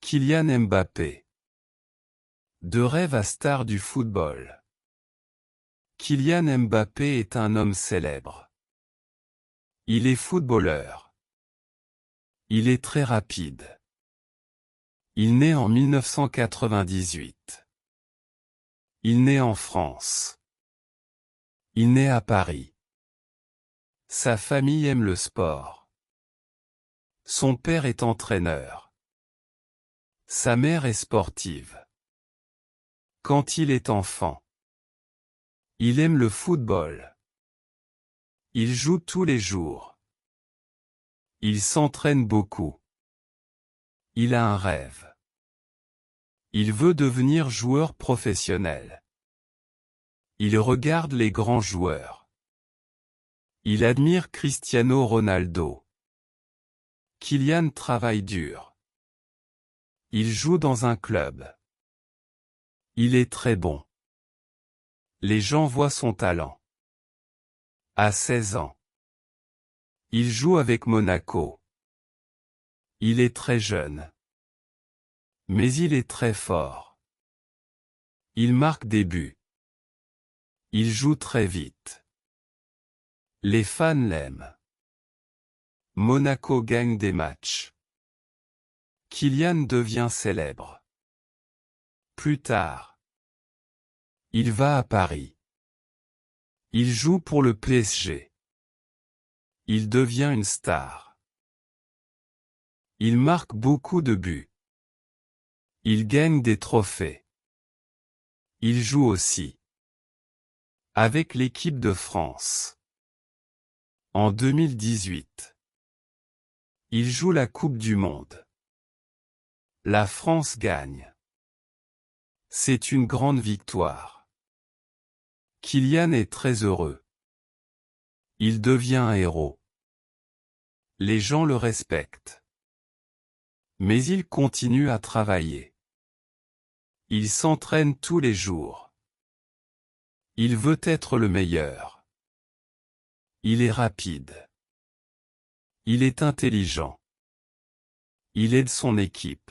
Kylian Mbappé. De rêve à star du football. Kylian Mbappé est un homme célèbre. Il est footballeur. Il est très rapide. Il naît en 1998. Il naît en France. Il naît à Paris. Sa famille aime le sport. Son père est entraîneur. Sa mère est sportive. Quand il est enfant, il aime le football. Il joue tous les jours. Il s'entraîne beaucoup. Il a un rêve. Il veut devenir joueur professionnel. Il regarde les grands joueurs. Il admire Cristiano Ronaldo. Kylian travaille dur. Il joue dans un club. Il est très bon. Les gens voient son talent. À 16 ans, il joue avec Monaco. Il est très jeune. Mais il est très fort. Il marque des buts. Il joue très vite. Les fans l'aiment. Monaco gagne des matchs. Kylian devient célèbre. Plus tard, il va à Paris. Il joue pour le PSG. Il devient une star. Il marque beaucoup de buts. Il gagne des trophées. Il joue aussi avec l'équipe de France. En 2018, il joue la Coupe du Monde. La France gagne. C'est une grande victoire. Kylian est très heureux. Il devient un héros. Les gens le respectent. Mais il continue à travailler. Il s'entraîne tous les jours. Il veut être le meilleur. Il est rapide. Il est intelligent. Il aide son équipe.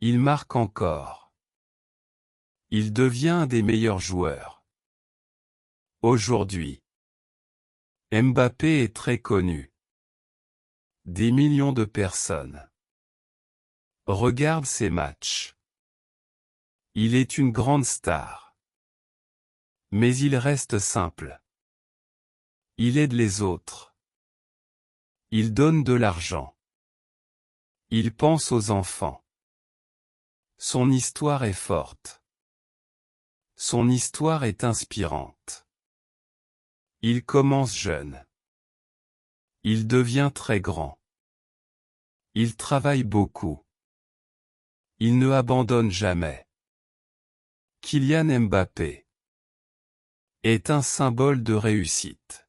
Il marque encore. Il devient un des meilleurs joueurs. Aujourd'hui, Mbappé est très connu. Des millions de personnes regardent ses matchs. Il est une grande star. Mais il reste simple. Il aide les autres. Il donne de l'argent. Il pense aux enfants. Son histoire est forte. Son histoire est inspirante. Il commence jeune. Il devient très grand. Il travaille beaucoup. Il ne abandonne jamais. Kylian Mbappé est un symbole de réussite.